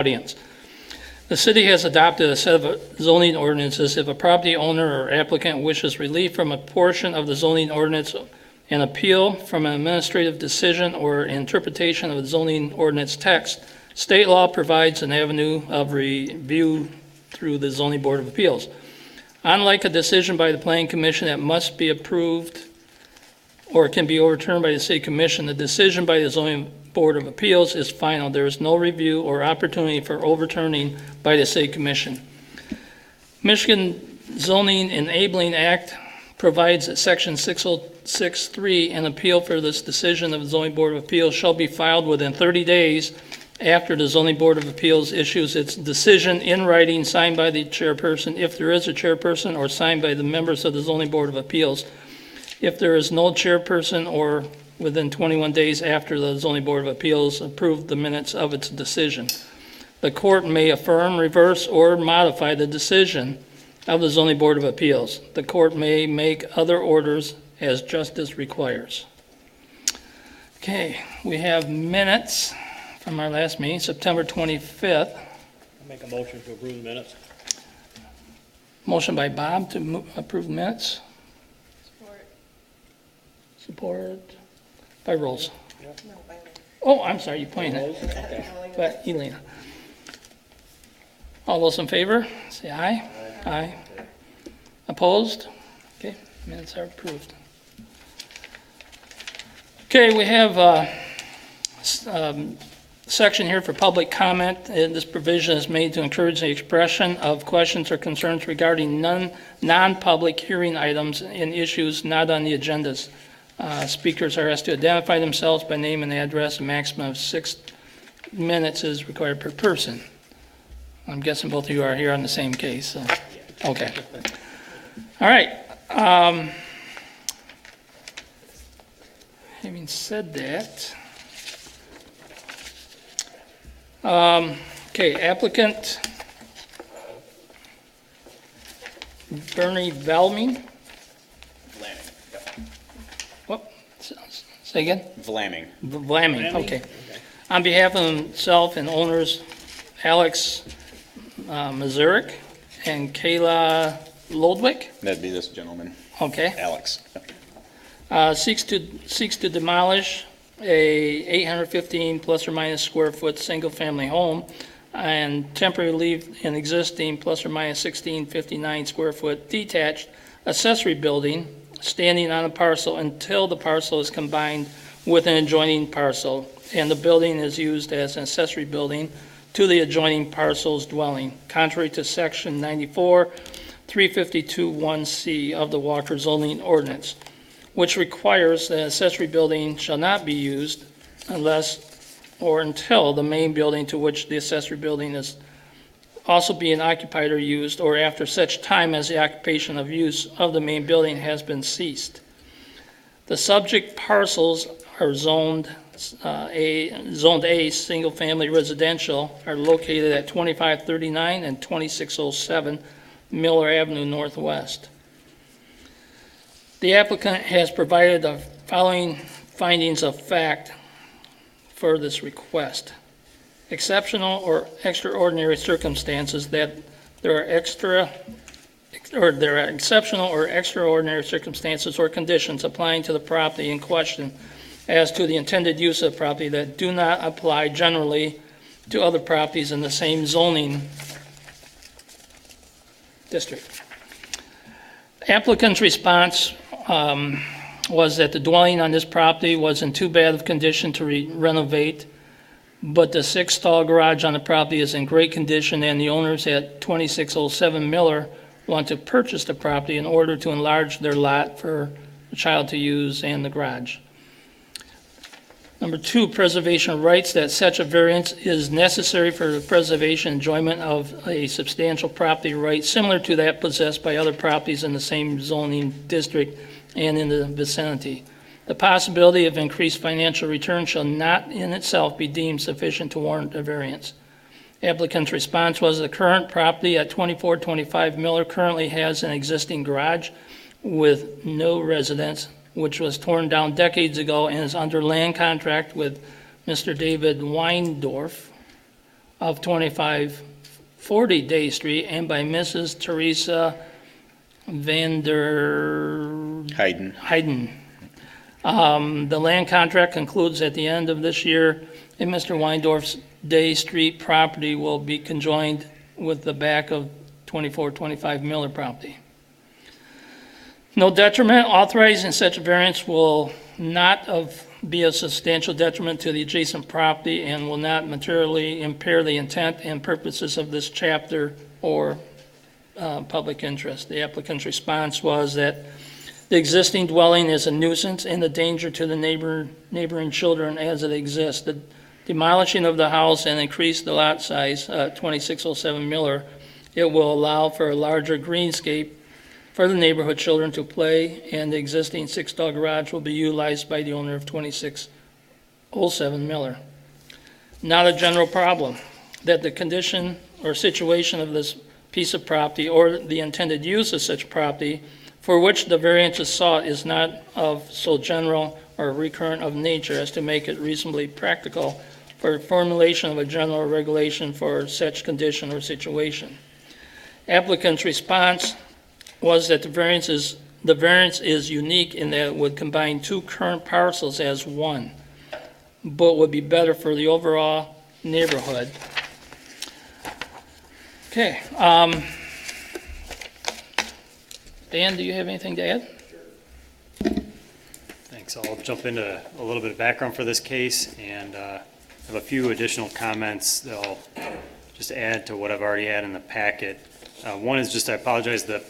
audience. The city has adopted a set of zoning ordinances. If a property owner or applicant wishes relief from a portion of the zoning ordinance, an appeal from an administrative decision or interpretation of the zoning ordinance text, state law provides an avenue of review through the Zoning Board of Appeals. Unlike a decision by the Planning Commission that must be approved or can be overturned by the City Commission, the decision by the Zoning Board of Appeals is final. There is no review or opportunity for overturning by the City Commission. Michigan Zoning Enabling Act provides that Section 606.3, an appeal for this decision of the Zoning Board of Appeals shall be filed within 30 days after the Zoning Board of Appeals issues its decision in writing, signed by the chairperson, if there is a chairperson, or signed by the members of the Zoning Board of Appeals. If there is no chairperson, or within 21 days after the Zoning Board of Appeals approved the minutes of its decision. The court may affirm, reverse, or modify the decision of the Zoning Board of Appeals. The court may make other orders as justice requires. Okay, we have minutes from our last meeting, September 25th. I'll make a motion to approve the minutes. Motion by Bob to approve the minutes. Support by Rolls. Oh, I'm sorry, you pointed. But Elena. All those in favor, say aye. Aye. Opposed? Okay, minutes are approved. Okay, we have a section here for public comment, and this provision is made to encourage the expression of questions or concerns regarding non-public hearing items and issues not on the agendas. Speakers are asked to identify themselves by name and address. A maximum of 6 minutes is required per person. I'm guessing both of you are here on the same case, so, okay. All right. Having said that, okay, applicant Bernie Valming. What? Say again? Vlamming. Vlamming, okay. On behalf of himself and owners Alex Mazurik and Kayla Lodwick. That'd be this gentleman, Okay. Alex. Seeks to demolish a 815 plus or minus square foot single-family home and temporarily leave an existing plus or minus 1659 square foot detached accessory building standing on a parcel until the parcel is combined with an adjoining parcel and the building is used as an accessory building to the adjoining parcel's dwelling, contrary to section 94, 352(1)(c) of the Walker zoning ordinance, which requires that an accessory building shall not be used unless or until the main building to which the accessory building is also being occupied or used, or after such time as the occupation of use of the main building has been ceased. The subject parcels are zoned A, single-family residential, are located at 2539 and 2607 Miller Avenue Northwest. The applicant has provided the following findings of fact for this request. Exceptional or extraordinary circumstances that there are exceptional or extraordinary circumstances or conditions applying to the property in question as to the intended use of property that do not apply generally to other properties in the same zoning district. Applicant's response was that the dwelling on this property was in too bad of condition to renovate, but the 6-stall garage on the property is in great condition, and the owners at 2607 Miller want to purchase the property in order to enlarge their lot for the child to use and the garage. Number 2, preservation of rights, that such a variance is necessary for the preservation and enjoyment of a substantial property right similar to that possessed by other properties in the same zoning district and in the vicinity. The possibility of increased financial return shall not in itself be deemed sufficient to warrant a variance. Applicant's response was the current property at 2425 Miller currently has an existing garage with no residence, which was torn down decades ago and is under land contract with Mr. David Weindorf of 2540 Day Street and by Mrs. Teresa Vander Hayden. Hayden. The land contract concludes at the end of this year, and Mr. Weindorf's Day Street property will be conjoined with the back of 2425 Miller property. No detriment. Authorizing such a variance will not be a substantial detriment to the adjacent property and will not materially impair the intent and purposes of this chapter or public interest. The applicant's response was that the existing dwelling is a nuisance and a danger to the neighboring children as it exists. The demolishing of the house and increase the lot size, 2607 Miller, it will allow for a larger greenscape for the neighborhood children to play, and the existing six-stall garage will be utilized by the owner of 2607 Miller. Not a general problem that the condition or situation of this piece of property or the intended use of such property for which the variance is sought is not of so general or recurrent of nature as to make it reasonably practical for formulation of a general regulation for such condition or situation. Applicant's response was that the variance is unique in that it would combine two current parcels as one, but would be better for the overall neighborhood. Okay, Dan, do you have anything to add? Thanks. I'll jump into a little bit of background for this case and have a few additional comments that I'll just add to what I've already had in the packet. One is just, I apologize, the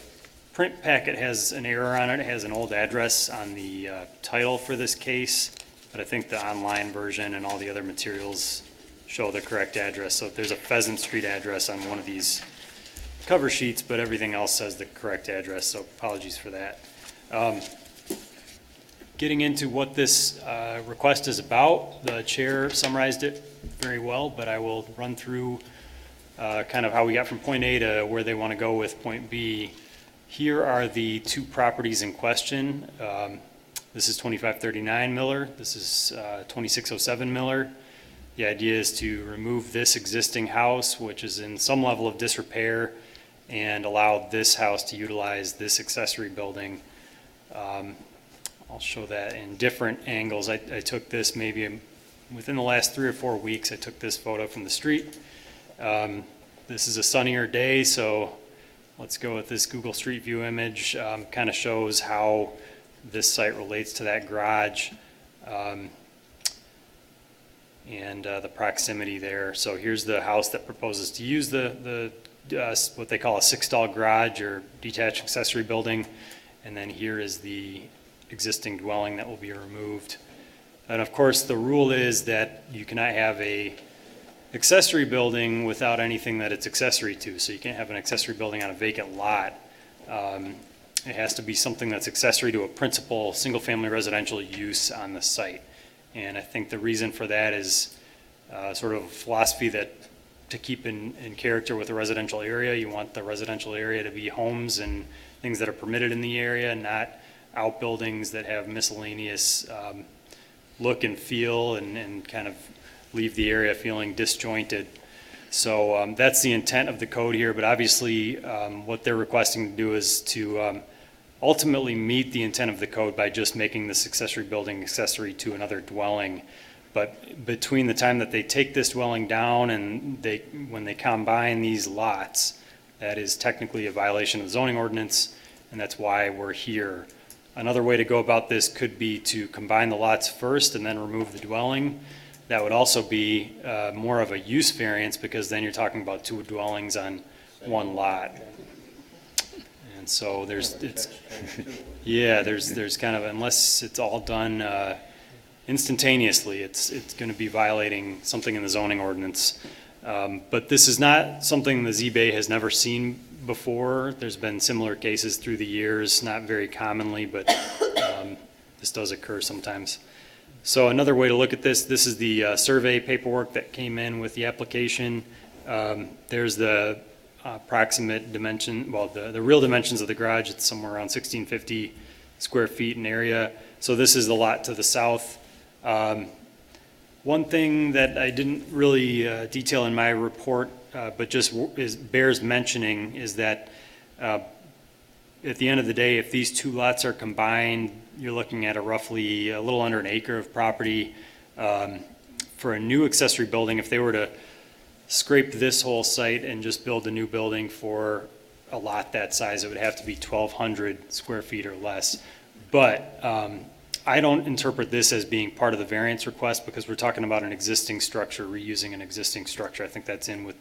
print packet has an error on it. It has an old address on the title for this case, but I think the online version and all the other materials show the correct address. So there's a Pheasant Street address on one of these cover sheets, but everything else says the correct address, so apologies for that. Getting into what this request is about, the chair summarized it very well, but I will run through kind of how we got from point A to where they want to go with point B. Here are the two properties in question. This is 2539 Miller. This is 2607 Miller. The idea is to remove this existing house, which is in some level of disrepair, and allow this house to utilize this accessory building. I'll show that in different angles. I took this maybe within the last 3 or 4 weeks. I took this photo from the street. This is a sunnier day, so let's go with this Google Street View image. Kind of shows how this site relates to that garage and the proximity there. So here's the house that proposes to use the what they call a six-stall garage or detached accessory building, and then here is the existing dwelling that will be removed. And of course, the rule is that you cannot have a accessory building without anything that it's accessory to. So you can't have an accessory building on a vacant lot. It has to be something that's accessory to a principal single-family residential use on the site. And I think the reason for that is sort of a philosophy that to keep in character with the residential area. You want the residential area to be homes and things that are permitted in the area, not outbuildings that have miscellaneous look and feel and kind of leave the area feeling disjointed. So that's the intent of the code here, but obviously what they're requesting to do is to ultimately meet the intent of the code by just making this accessory building accessory to another dwelling. But between the time that they take this dwelling down and when they combine these lots, that is technically a violation of the zoning ordinance, and that's why we're here. Another way to go about this could be to combine the lots first and then remove the dwelling. That would also be more of a use variance, because then you're talking about two dwellings on one lot. And so there's kind of, unless it's all done instantaneously, it's going to be violating something in the zoning ordinance. But this is not something the ZBay has never seen before. There's been similar cases through the years, not very commonly, but this does occur sometimes. So another way to look at this is the survey paperwork that came in with the application. There's the approximate dimension, well, the real dimensions of the garage. It's somewhere around 1650 square feet in area. So this is the lot to the south. One thing that I didn't really detail in my report, but just bears mentioning, is that at the end of the day, if these two lots are combined, you're looking at roughly a little under an acre of property. For a new accessory building, if they were to scrape this whole site and just build a new building for a lot that size, it would have to be 1,200 square feet or less. But I don't interpret this as being part of the variance request, because we're talking about an existing structure, reusing an existing structure. I think that's in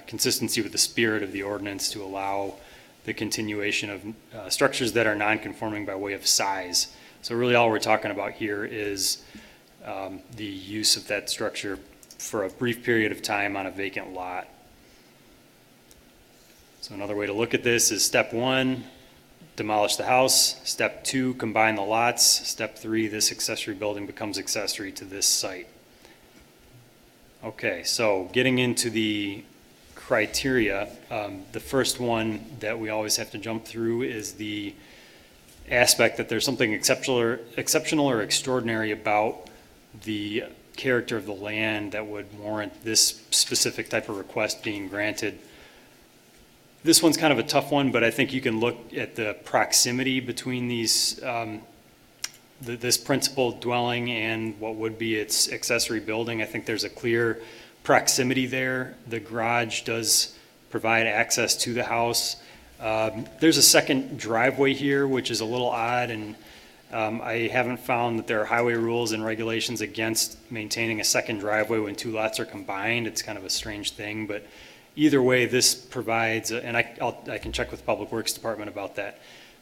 consistency with the spirit of the ordinance to allow the continuation of structures that are non-conforming by way of size. So really all we're talking about here is the use of that structure for a brief period of time on a vacant lot. So another way to look at this is step 1, demolish the house. Step 2, combine the lots. Step 3, this accessory building becomes accessory to this site. Okay, so getting into the criteria, the first one that we always have to jump through is the aspect that there's something exceptional or extraordinary about the character of the land that would warrant this specific type of request being granted. This one's kind of a tough one, but I think you can look at the proximity between these, this principal dwelling and what would be its accessory building. I think there's a clear proximity there. The garage does provide access to the house. There's a second driveway here, which is a little odd, and I haven't found that there are highway rules and regulations against maintaining a second driveway when two lots are combined. It's kind of a strange thing, but either way, this provides, and I can check with the Public Works Department about that.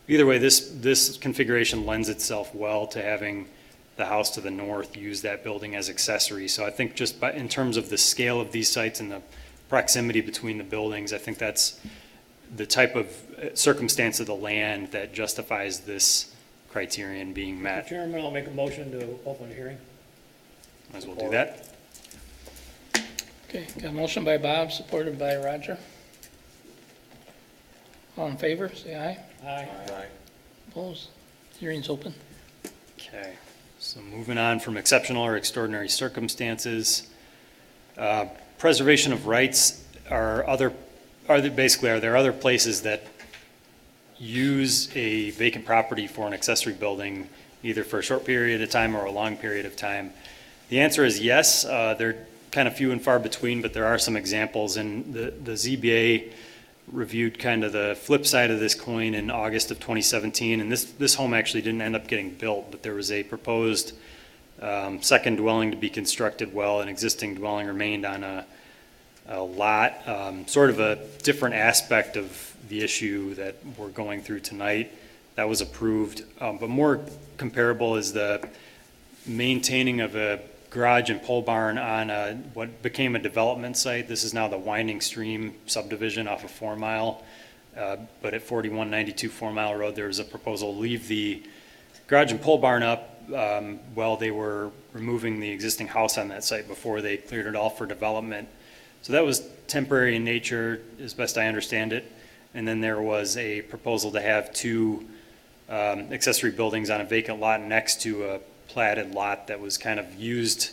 Either way, this configuration lends itself well to having the house to the north use that building as accessory. So I think just in terms of the scale of these sites and the proximity between the buildings, I think that's the type of circumstance of the land that justifies this criterion being Mr. met. Chairman, I'll make a motion to open the hearing. Might as well do that. Okay, got a motion by Bob, supported by Roger. All in favor, say aye. Aye. Opposed? Hearing's open. Okay, so moving on from exceptional or extraordinary circumstances. Preservation of rights are there other places that use a vacant property for an accessory building, either for a short period of time or a long period of time? The answer is yes. They're kind of few and far between, but there are some examples, and the ZBA reviewed kind of the flip side of this coin in August of 2017, and this home actually didn't end up getting built, but there was a proposed second dwelling to be constructed while an existing dwelling remained on a lot, sort of a different aspect of the issue that we're going through tonight. That was approved, but more comparable is the maintaining of a garage and pole barn on what became a development site. This is now the Winding Stream subdivision off of 4 Mile, but at 4192 4 Mile Road, there was a proposal to leave the garage and pole barn up while they were removing the existing house on that site before they cleared it all for development. So that was temporary in nature, as best I understand it. And then there was a proposal to have 2 accessory buildings on a vacant lot next to a platted lot that was kind of used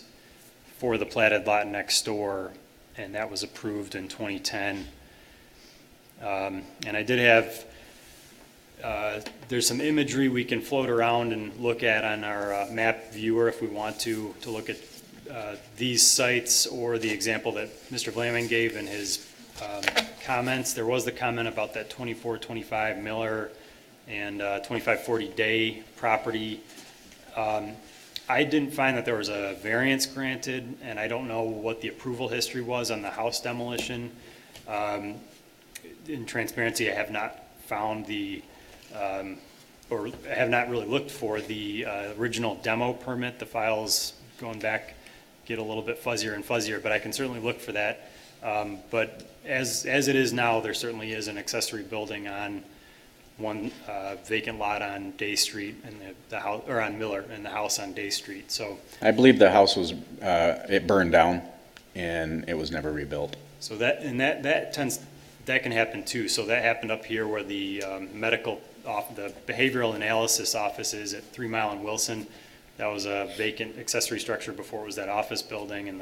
for the platted lot next door, and that was approved in 2010. And I did have, there's some imagery we can float around and look at on our map viewer if we want to look at these sites, or the example that Mr. Vlaming gave in his comments. There was the comment about that 2425 Miller and 2540 Day property. I didn't find that there was a variance granted, and I don't know what the approval history was on the house demolition. In transparency, I have not found or have not really looked for the original demo permit. The files going back get a little bit fuzzier and fuzzier, but I can certainly look for that. But as it is now, there certainly is an accessory building on one vacant lot on Day Street, and the house, or on Miller, and the house on Day Street. So I believe the house was, it burned down and it was never rebuilt. So that can happen too. So that happened up here where the the behavioral analysis office is at 3 Mile and Wilson. That was a vacant accessory structure before it was that office building, and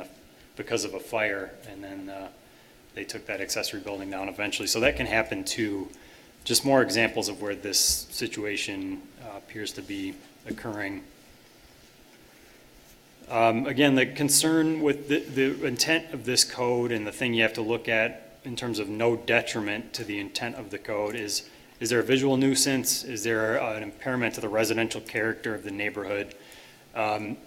because of a fire, and then they took that accessory building down eventually. So that can happen too. Just more examples of where this situation appears to be occurring. Again, the concern with the intent of this code, and the thing you have to look at in terms of no detriment to the intent of the code is there a visual nuisance? Is there an impairment to the residential character of the neighborhood? And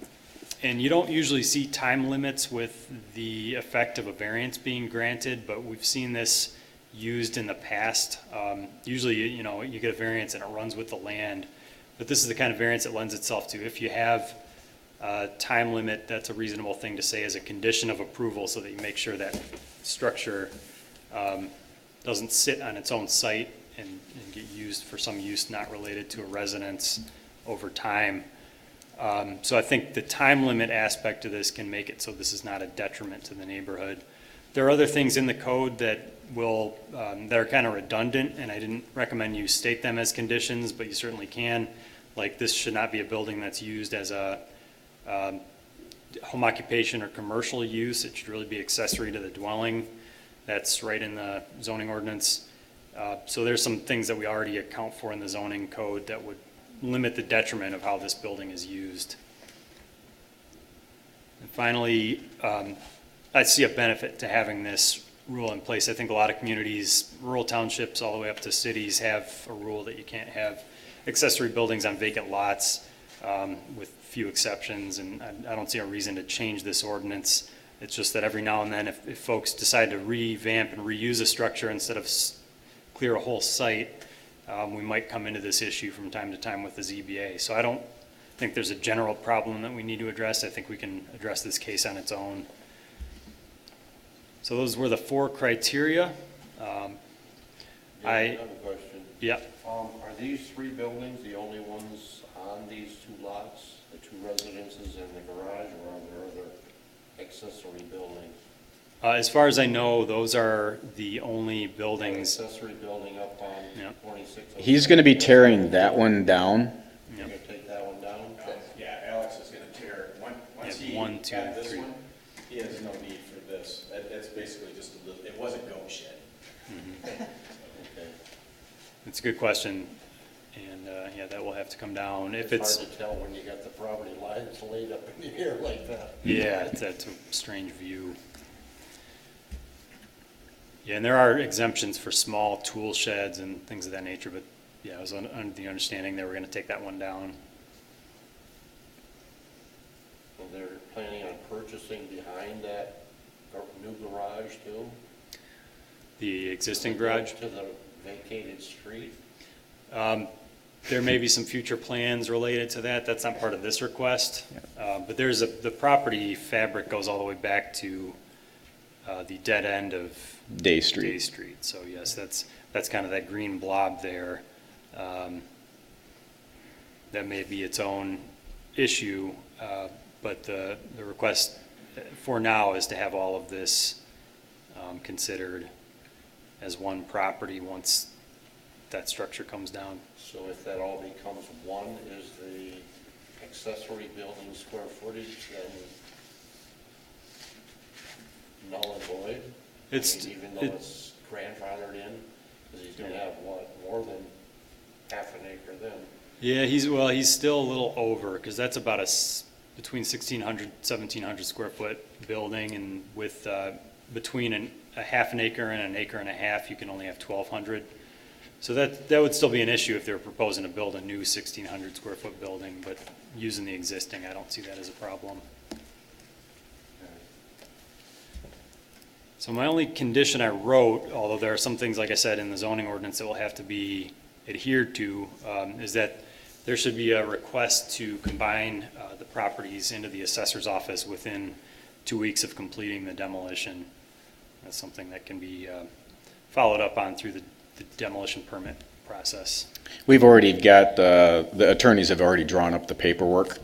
you don't usually see time limits with the effect of a variance being granted, but we've seen this used in the past. Usually, you get a variance and it runs with the land, but this is the kind of variance that lends itself to. If you have a time limit, that's a reasonable thing to say as a condition of approval, so that you make sure that structure doesn't sit on its own site and get used for some use not related to a residence over time. So I think the time limit aspect of this can make it so this is not a detriment to the neighborhood. There are other things in the code that that are kind of redundant, and I didn't recommend you state them as conditions, but you certainly can. Like, this should not be a building that's used as a home occupation or commercial use. It should really be accessory to the dwelling. That's right in the zoning ordinance. So there's some things that we already account for in the zoning code that would limit the detriment of how this building is used. And finally, I see a benefit to having this rule in place. I think a lot of communities, rural townships all the way up to cities, have a rule that you can't have accessory buildings on vacant lots, with few exceptions, and I don't see a reason to change this ordinance. It's just that every now and then, if folks decide to revamp and reuse a structure instead of clear a whole site, we might come into this issue from time to time with the ZBA. So I don't think there's a general problem that we need to address. I think we can address this case on its own. So those were the 4 criteria. I have a question. Yeah. Are these 3 buildings the only ones on these 2 lots, the 2 residences and the garage, or are there other accessory buildings? As far as I know, those are the only buildings. Accessory building up on Yeah. 26. He's gonna be tearing that one down. You're gonna take that one down? Yeah, Alex is gonna tear, once Yeah, he 1, 2, had this 3. one, he has no need for this. That's basically just a little, it was a goat shed. Okay. It's a good question, and yeah, that will have to come down. If It's hard to tell when you got the property lines laid up in the air like that. Yeah, that's a strange view. Yeah, and there are exemptions for small tool sheds and things of that nature, but yeah, I was under the understanding they were going to take that one down. So they're planning on purchasing behind that new garage too? The existing garage. To the vacated street? There may be some future plans related to that. That's not part of this request. But the property fabric goes all the way back to the dead end of Day Street. Day Street. So yes, that's kind of that green blob there. That may be its own issue, but the request for now is to have all of this considered as one property once that structure comes down. So if that all becomes one, is the accessory building square footage then null and void? It's- I mean, even though it- it's grandfathered in, because he's gonna have what, more than half an acre then? Yeah, he's still a little over, because that's about between 1,600, 1,700 square foot building, and with between a half an acre and an acre and a half, you can only have 1,200. So that would still be an issue if they were proposing to build a new 1,600 square foot building, but using the existing, I don't see that as a problem. So my only condition I wrote, although there are some things, like I said, in the zoning ordinance that will have to be adhered to, is that there should be a request to combine the properties into the assessor's office within 2 weeks of completing the demolition. That's something that can be followed up on through the demolition permit process. We've already got, the attorneys have already drawn up the paperwork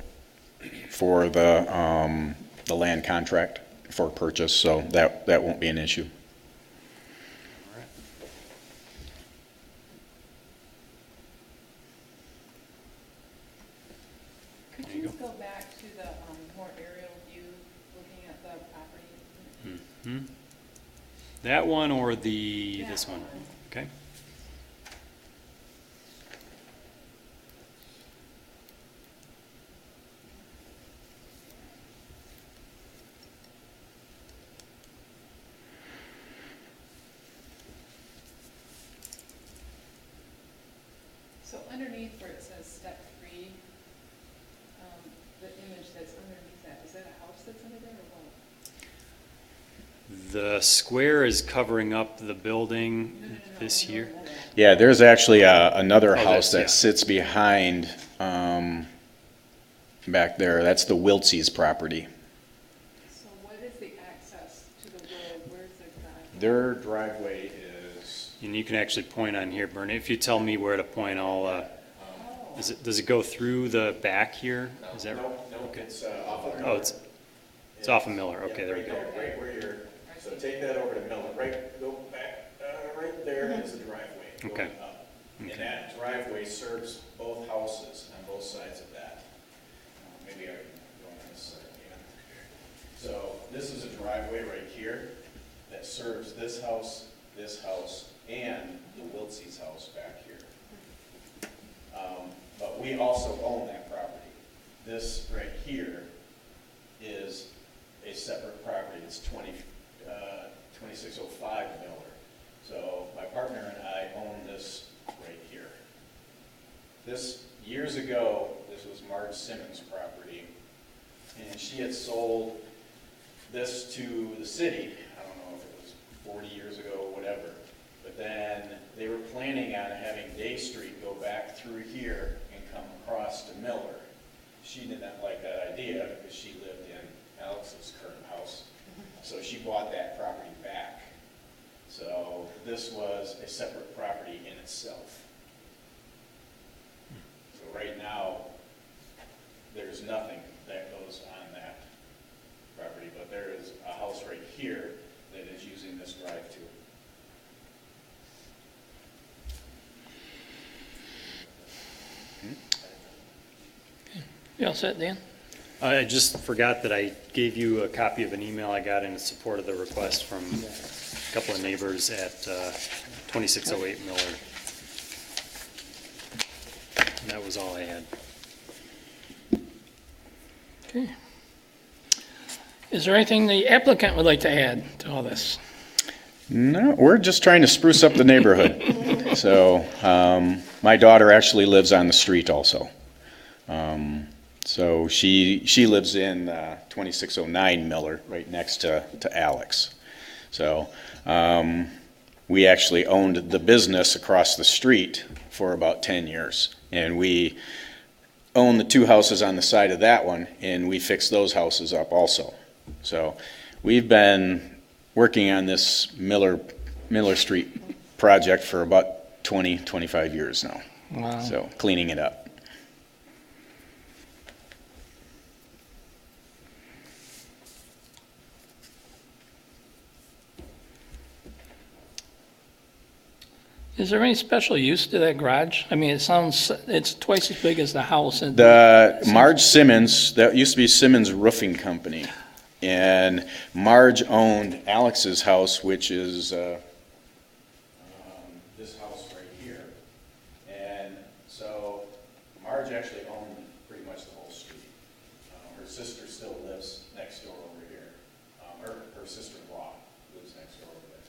for the land contract for purchase, so that won't be an issue. Could you go back That one or this one? Okay. So underneath where it says step 3, the image that's underneath that, is that a house that's under there or what? The square is covering up the building this here. Yeah, there's actually another Oh, house that's- yeah. that sits behind, back there. That's the Wiltse's property. So what is the access to the road? Where's the drive? Their driveway is, And you can actually point on here, Bernie. If you tell me where to point, I'll, does it go through the back here? Is that? Okay. it's off of Oh, it's off of Miller. Okay, there we go. Right where you're, so take that over to Miller, go back, right there is the driveway. going Okay. up. And Okay. that driveway serves both houses on both sides of that. Maybe I can go on this side again. So this is a driveway right here that serves this house, and the Wiltse's house back here. But we also own that property. This right here is a separate property. It's 2605 Miller. So my partner and I own this right here. This, years ago, this was Marge Simmons' property, and she had sold this to the city. I don't know if it was 40 years ago or whatever, but then they were planning on having Day Street go back through here and come across to Miller. She did not like that idea because she lived in Alex's current house, so she bought that property back. So this was a separate property in itself. So right now, there's nothing that goes on that property, but there is a house right here that is using this drive too. You all set, Dan? I just forgot that I gave you a copy of an email I got in support of the request from a couple of neighbors at 2608 Miller. And that was all I had. Okay. Is there anything the applicant would like to add to all this? No, we're just trying to spruce up the neighborhood. So, my daughter actually lives on the street also. So she lives in 2609 Miller, right next to Alex. So, we actually owned the business across the street for about 10 years. And we own the two houses on the side of that one, and we fixed those houses up also. So, we've been working on this Miller Street project for about 20, 25 years now. Wow. So, cleaning it up. Is there any special use to that garage? I mean, it's twice as big as the house. And The Marge Simmons, that used to be Simmons Roofing Company. And Marge owned Alex's house, which is this house right here. And so Marge actually owned pretty much the whole street. Her sister still lives next door over here. Her sister-in-law lives next door over there.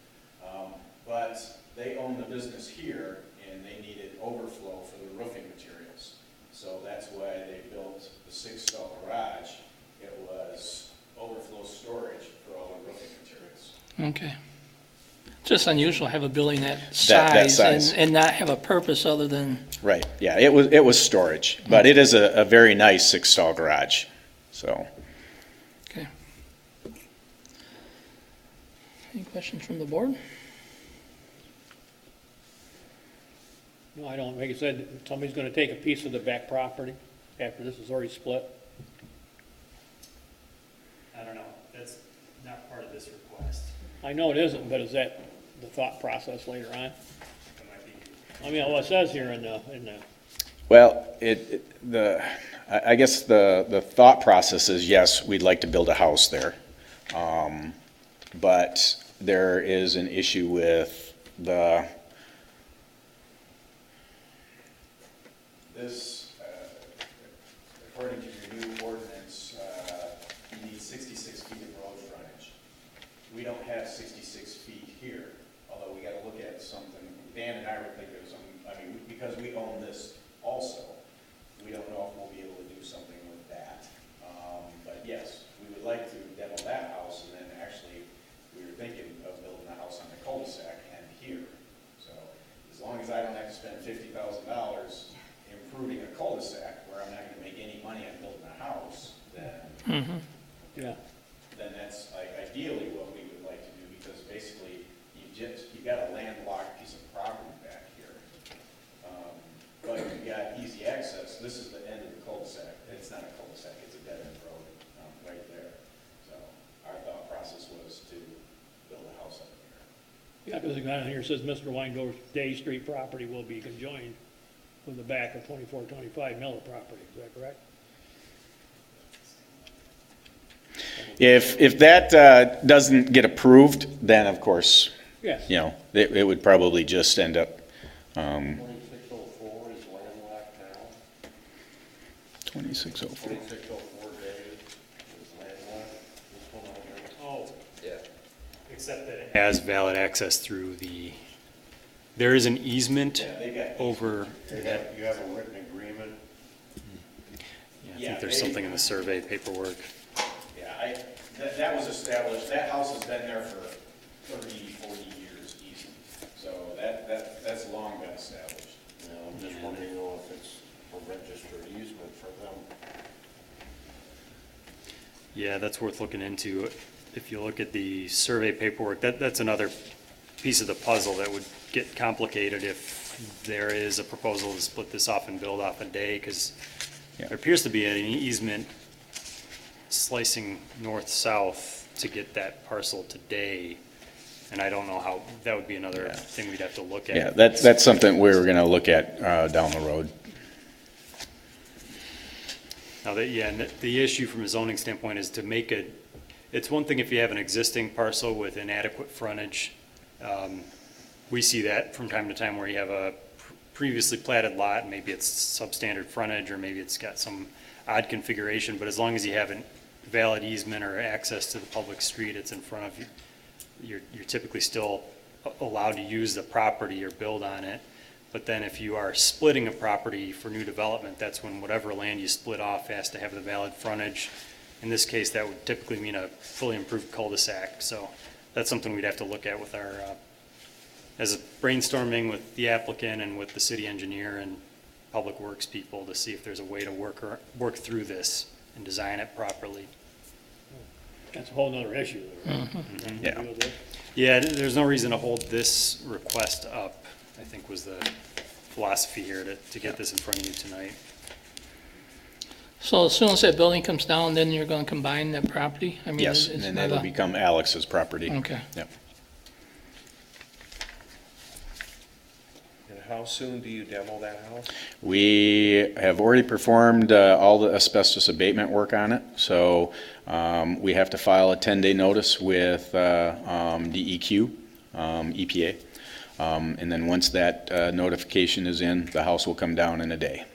But they own the business here, and they needed overflow for the roofing materials. So that's why they built the 6-stall garage. It was overflow storage for all the roofing materials. Okay. Just unusual to have a building that That size size. and not have a purpose other than, Right, yeah, it was storage, but it is a very nice 6-stall garage, so. okay. Any questions from the board? No, I don't. Like I said, somebody's gonna take a piece of the back property after this is already split. I don't know. That's not part of this request. I know it isn't, but is that the thought process later on? It might be. I mean, what it says here in the, Well, I guess the thought process is, yes, we'd like to build a house there. but there is an issue with this, according to your new ordinance, you need 66 feet of road frontage. We don't have 66 feet here, although we gotta look at something. Dan and I were thinking of something, I mean, because we own this also, we don't know if we'll be able to do something with that. But yes, we would like to demo that house, and then actually, we were thinking of building a house on the cul-de-sac and here. So, as long as I don't have to spend $50,000 improving a cul-de-sac where I'm not gonna make any money on building a house, then Yeah. then that's like ideally what we would like to do, because basically you've got a landlocked piece of property back here. But you've got easy access. This is the end of the cul-de-sac. It's not a cul-de-sac, it's a dead end road, right there. So our thought process was to build a house up here. Yeah, because the guy on here says Mr. Weingold's Day Street property will be conjoined with the back of 2425 Miller property, is that correct? If that doesn't get approved, then of course, Yes. you know, it would probably just end up, 2604 is landlocked now. 2604. 2604 Day is landlocked. This one over here. Oh, Yeah. except that it has valid access through there is an easement Yeah, they got over, You have a written agreement. I think there's something in the survey paperwork. Yeah, that was established, that house has been there for 30, 40 years easy. So that's long been established. You know, I'm just wondering, if it's a registered easement for them. Yeah, that's worth looking into. If you look at the survey paperwork, that's another piece of the puzzle that would get complicated if there is a proposal to split this off and build off a day, because Yeah. there appears to be an easement slicing north-south to get that parcel today, and I don't know how, that would be another Yeah. thing we'd have to look at. Yeah, that's something we were gonna look at down the road. Now, and the issue from a zoning standpoint is to make it's one thing if you have an existing parcel with inadequate frontage. We see that from time to time where you have a previously platted lot, and maybe it's substandard frontage, or maybe it's got some odd configuration, but as long as you have a valid easement or access to the public street, it's in front of you, you're typically still allowed to use the property or build on it. But then if you are splitting a property for new development, that's when whatever land you split off has to have the valid frontage. In this case, that would typically mean a fully improved cul-de-sac. So that's something we'd have to look at with our, as a brainstorming with the applicant and with the city engineer and public works people to see if there's a way to work through this and design it properly. That's a whole nother issue. Right? Yeah. Deal with this. Yeah, there's no reason to hold this request up, I think was the philosophy here to get this in front of you tonight. So as soon as that building comes down, then you're gonna combine that property? I mean, Yes, it's and not that'll a- become Alex's property. Okay. Yep. And how soon do you demo that house? We have already performed all the asbestos abatement work on it, so we have to file a 10-day notice with DEQ, EPA. And then once that notification is in, the house will come down in a day.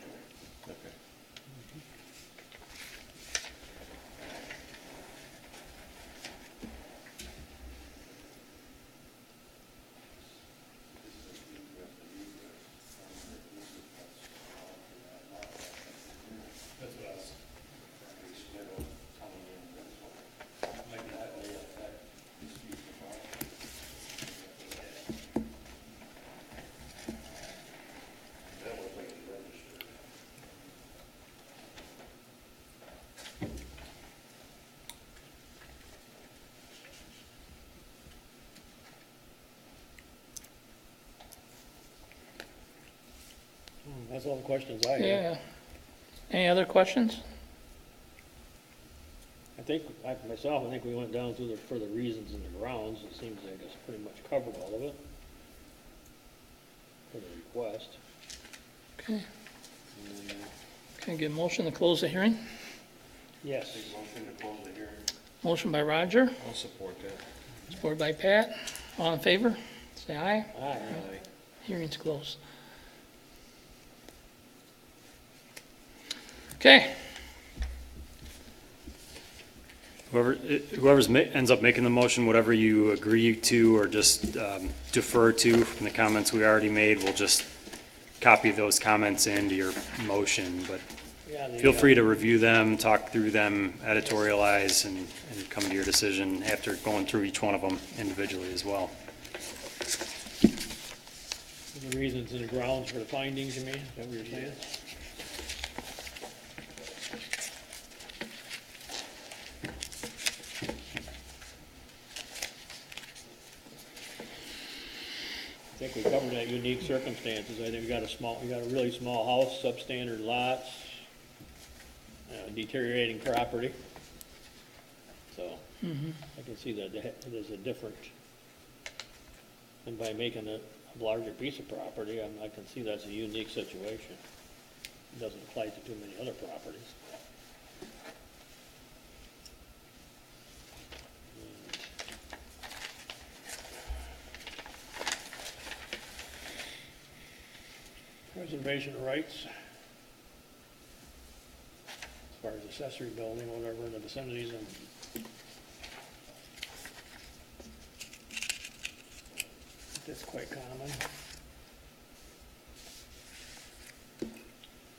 That's what I was That was like registered. That's all the questions I have. Yeah. Any other questions? I think, myself, I think we went down through the further reasons and the grounds. It seems like it's pretty much covered all of it for the request. Okay. Can I get a motion to close the hearing? Yes. Motion to close the hearing. Motion by Roger, I'll support that. Support by Pat. All in favor? Say aye. Aye. Hearing's closed. Okay, Whoever's ends up making the motion, whatever you agree to or just defer to from the comments we already made, we'll just copy those comments into your motion, but Yeah, feel free to review them, talk through them, editorialize, and come to your decision after going through each one of them individually as well. The reasons and the grounds for the findings, you mean, is that what you're saying? I think we covered that unique circumstances. I think you got a really small house, substandard lots, deteriorating property. So, I can see that there's a different, and by making a larger piece of property, I can see that's a unique situation. It doesn't apply to too many other properties. Preservation of rights. As far as accessory building, whatever in the vicinities and that's quite common.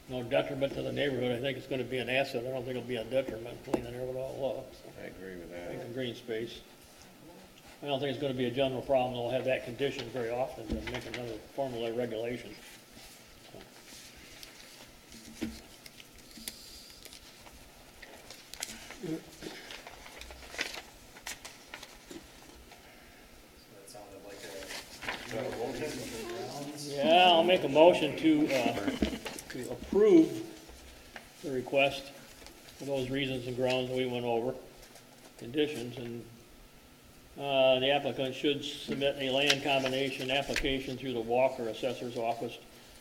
No detriment to the neighborhood. I think it's gonna be an asset. I don't think it'll be a detriment cleaning it all up. So, I agree with that. making green space. I don't think it's gonna be a general problem. They'll have that condition very often to make another formula regulation. Yeah, I'll make a motion to approve the request for those reasons and grounds that we went over, conditions, and the applicant should submit a land combination application through the Walker Assessor's Office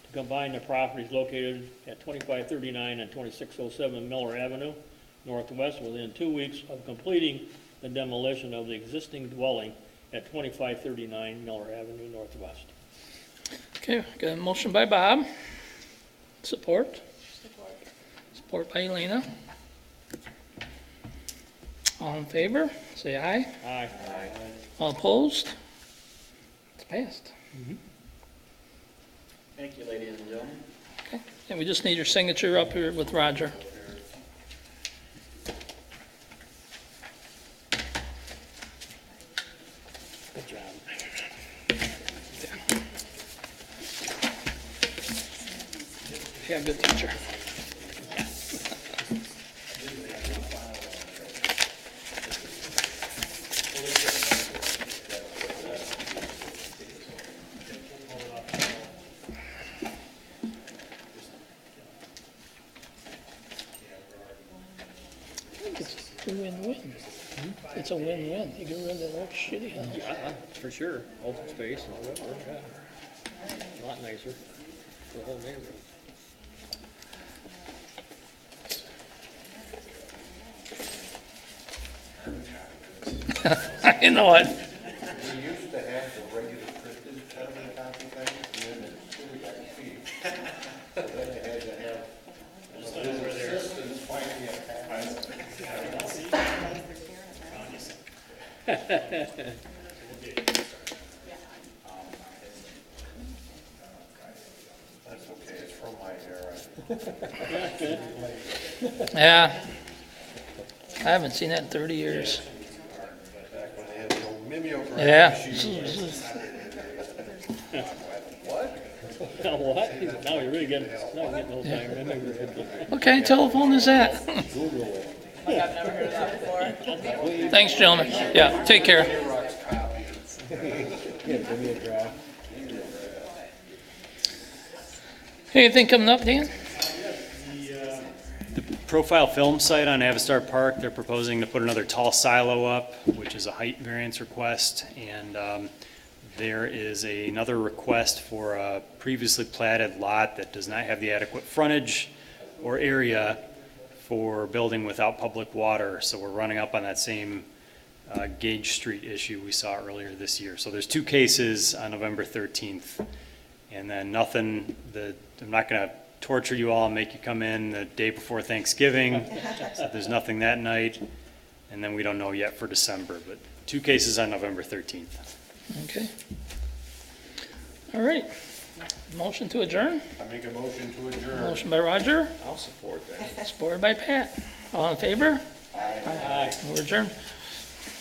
to combine the properties located at 2539 and 2607 Miller Avenue Northwest within 2 weeks of completing the demolition of the existing dwelling at 2539 Miller Avenue Northwest. okay, got a motion by Bob. Support? Support. Support by Elena. All in favor? Say aye. Aye. All opposed? It's passed. Thank you, ladies and gentlemen. Okay, and we just need your signature up here with Roger. Good job. Yeah, good teacher. It's a win-win. It's a win-win. You get rid of that old shitty house. Yeah, for sure. Open space and whatever, yeah. A lot nicer for the whole neighborhood. I know it. We used to have the regular printed carbon copy things, and then it's really got feet. So then they had to have assistants finding a pass. That's okay, it's from my era. Yeah. I haven't seen that in 30 years. Back when they had the old mimeograph Yeah. machines. What? Now what? Now you're really getting old time. What telephone is that? Like I've never heard of that before. Thanks, gentlemen. Yeah, take care. Anything coming up, Dan? Profile film site on Avistar Park, they're proposing to put another tall silo up, which is a height variance request, and there is another request for a previously platted lot that does not have the adequate frontage or area for building without public water, so we're running up on that same Gage Street issue we saw earlier this year. So there's 2 cases on November 13th, and then nothing, I'm not going to torture you all and make you come in the day before Thanksgiving, so there's nothing that night, and then we don't know yet for December, but 2 cases on November 13th. Okay. All right. Motion to adjourn? I make a motion to adjourn. Motion by Roger, I'll support that. supported by Pat. All in favor? Aye. We're adjourned.